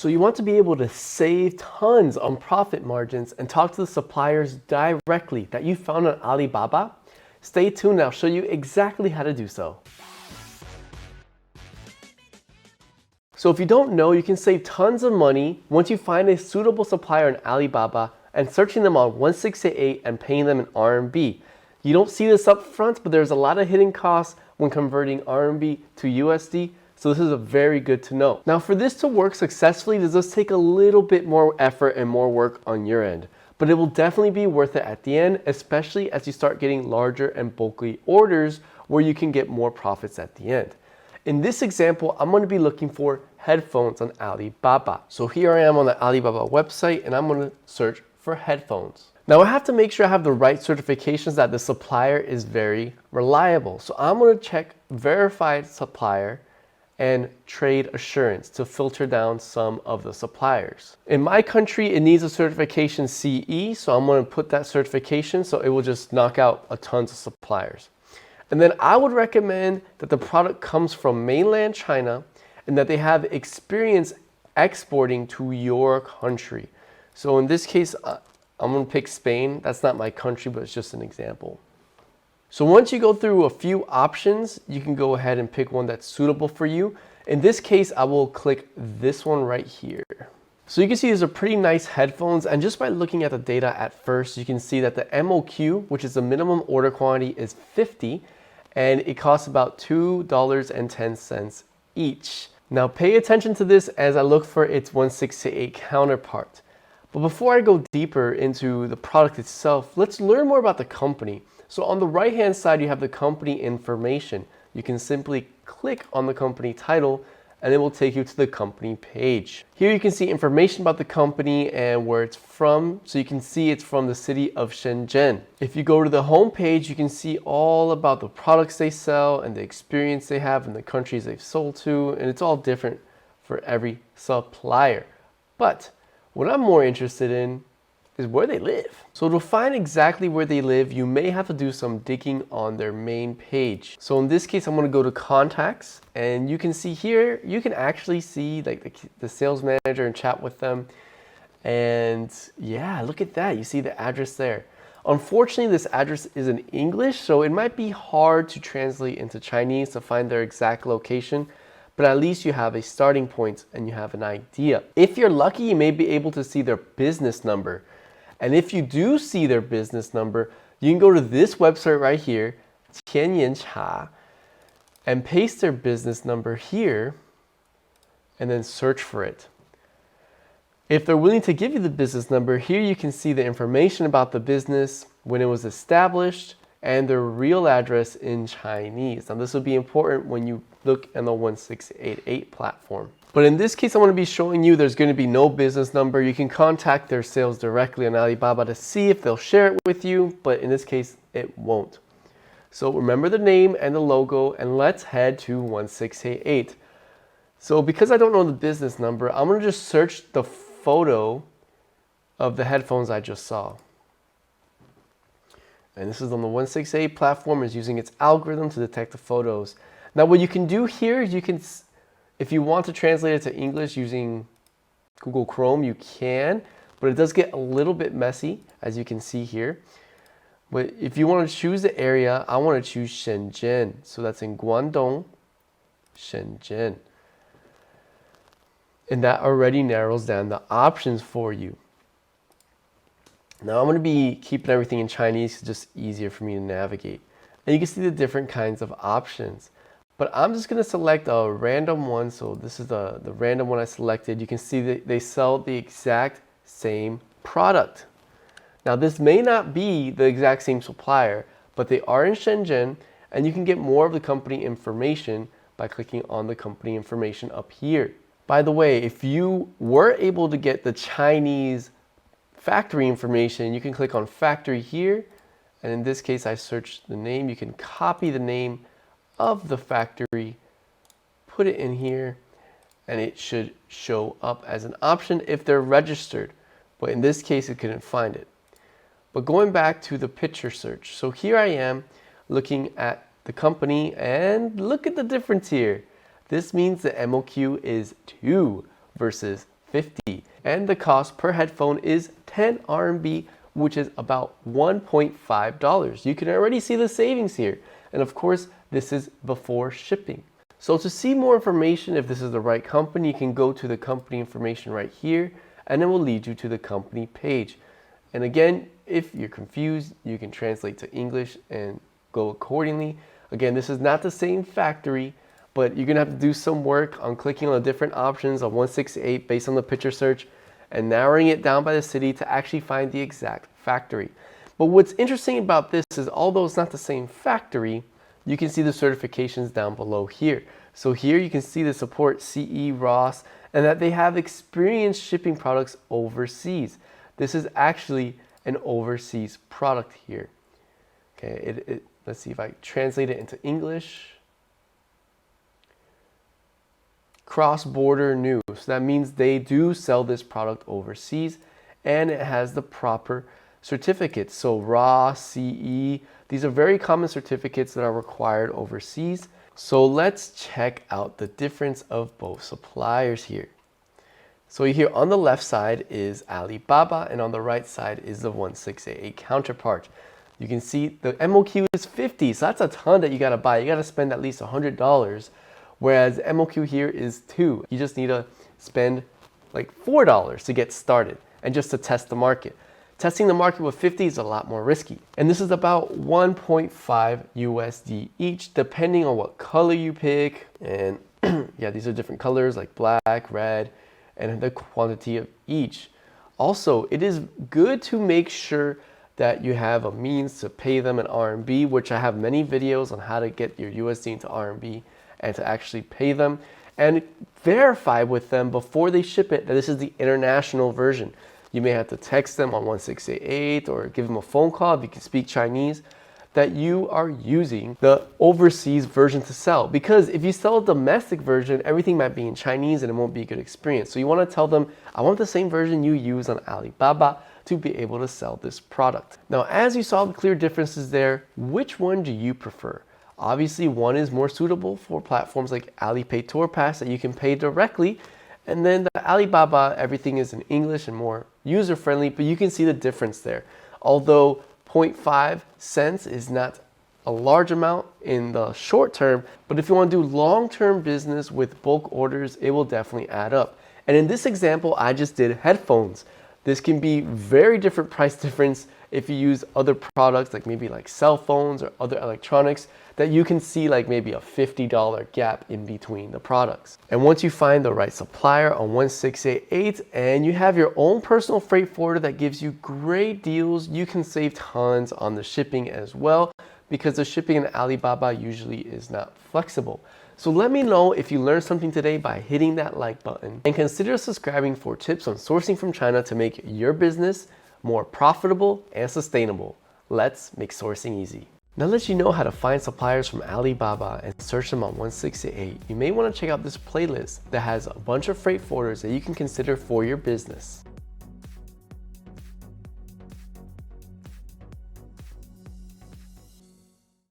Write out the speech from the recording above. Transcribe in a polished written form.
So you want to be able to save tons on profit margins and talk to the suppliers directly that you found on Alibaba? Stay tuned, I'll show you exactly how to do so. So if you don't know, you can save tons of money once you find a suitable supplier on Alibaba and searching them on 1688 and paying them in RMB. You don't see this up front, but there's a lot of hidden costs when converting RMB to USD, so this is a very good to know. Now for this to work successfully, this does take a little bit more effort and more work on your end, but it will definitely be worth it at the end, especially as you start getting larger and bulky orders where you can get more profits at the end. In this example, I'm going to be looking for headphones on Alibaba. So here I am on the Alibaba website and I'm going to search for headphones. Now I have to make sure I have the right certifications that the supplier is very reliable. So I'm going to check verified supplier and trade assurance to filter down some of the suppliers. In my country, it needs a certification CE, so I'm going to put that certification so it will just knock out a tons of suppliers. And then I would recommend that the product comes from mainland China and that they have experience exporting to your country. So in this case, I'm going to pick Spain. That's not my country, but it's just an example. So once you go through a few options, you can go ahead and pick one that's suitable for you. In this case, I will click this one right here. So you can see these are pretty nice headphones, and just by looking at the data at first, you can see that the MOQ, which is the minimum order quantity, is 50, and it costs about $2.10 each. Now pay attention to this as I look for its 1688 counterpart. But before I go deeper into the product itself, let's learn more about the company. So on the right hand side, you have the company information. You can simply click on the company title and it will take you to the company page. Here you can see information about the company and where it's from. So you can see it's from the city of Shenzhen. If you go to the home page, you can see all about the products they sell and the experience they have in the countries they've sold to, and it's all different for every supplier. But what I'm more interested in is where they live. So to find exactly where they live, you may have to do some digging on their main page. So in this case, I'm going to go to contacts, and you can see here, you can actually see like the sales manager and chat with them. And yeah, look at that. You see the address there. Unfortunately, this address is in English, so it might be hard to translate into Chinese to find their exact location. But at least you have a starting point and you have an idea. If you're lucky, you may be able to see their business number. And if you do see their business number, you can go to this website right here, 天眼查, and paste their business number here and then search for it. If they're willing to give you the business number, here you can see the information about the business, when it was established, and their real address in Chinese. Now this will be important when you look in the 1688 platform. But in this case, I'm going to be showing you there's going to be no business number. You can contact their sales directly on Alibaba to see if they'll share it with you, but in this case, it won't. So remember the name and the logo, and let's head to 1688. So because I don't know the business number, I'm going to just search the photo of the headphones I just saw. And this is on the 1688 platform, is using its algorithm to detect the photos. Now what you can do here is you can, if you want to translate it to English using Google Chrome, you can, but it does get a little bit messy, as you can see here. But if you want to choose the area, I want to choose Shenzhen. So that's in Guangdong, Shenzhen. And that already narrows down the options for you. Now I'm going to be keeping everything in Chinese, it's just easier for me to navigate. And you can see the different kinds of options. But I'm just going to select a random one. So this is the random one I selected. You can see that they sell the exact same product. Now this may not be the exact same supplier, but they are in Shenzhen, and you can get more of the company information by clicking on the company information up here. By the way, if you were able to get the Chinese factory information, you can click on factory here, and in this case I searched the name. You can copy the name of the factory, put it in here, and it should show up as an option if they're registered, but in this case it couldn't find it. But going back to the picture search, so here I am looking at the company, and look at the difference here. This means the MOQ is 2 versus 50, and the cost per headphone is 10 RMB, which is about $1.5. You can already see the savings here. And of course, this is before shipping. So to see more information, if this is the right company, you can go to the company information right here, and it will lead you to the company page. And again, if you're confused, you can translate to English and go accordingly. Again, this is not the same factory, but you're gonna have to do some work on clicking on the different options on 168 based on the picture search and narrowing it down by the city to actually find the exact factory. But what's interesting about this is, although it's not the same factory, you can see the certifications down below here. So here you can see the support CE, ROS, and that they have experience shipping products overseas. This is actually an overseas product here. Okay, let's see if I translate it into English. Cross-border new. So that means they do sell this product overseas, and it has the proper certificates. So RA, CE, these are very common certificates that are required overseas. So let's check out the difference of both suppliers here. So here on the left side is Alibaba, and on the right side is the 1688 counterpart. You can see the MOQ is 50, so that's a ton that you gotta buy. You gotta spend at least $100, whereas MOQ here is 2. You just need to spend like $4 to get started and just to test the market. Testing the market with 50 is a lot more risky. And this is about 1.5 USD each, depending on what color you pick. And yeah, these are different colors like black, red, and the quantity of each. Also, it is good to make sure that you have a means to pay them in RMB, which I have many videos on how to get your USD into RMB and to actually pay them, and verify with them before they ship it that this is the international version. You may have to text them on 1688 or give them a phone call if you can speak Chinese, that you are using the overseas version to sell. Because if you sell a domestic version, everything might be in Chinese and it won't be a good experience. So you want to tell them, I want the same version you use on Alibaba to be able to sell this product. Now, as you saw the clear differences there, which one do you prefer? Obviously, one is more suitable for platforms like Alipay Tour Pass that you can pay directly. And then the Alibaba, everything is in English and more user-friendly, but you can see the difference there. Although 0.5 cents is not a large amount in the short term, but if you want to do long-term business with bulk orders, it will definitely add up. And in this example, I just did headphones. This can be very different price difference if you use other products like maybe like cell phones or other electronics, that you can see like maybe a $50 gap in between the products. And once you find the right supplier on 1688 and you have your own personal freight forwarder that gives you great deals, you can save tons on the shipping as well, because the shipping in Alibaba usually is not flexible. So let me know if you learned something today by hitting that like button, and consider subscribing for tips on sourcing from China to make your business more profitable and sustainable. Let's make sourcing easy. Now that you know how to find suppliers from Alibaba and search them on 1688, you may want to check out this playlist that has a bunch of freight forwarders that you can consider for your business.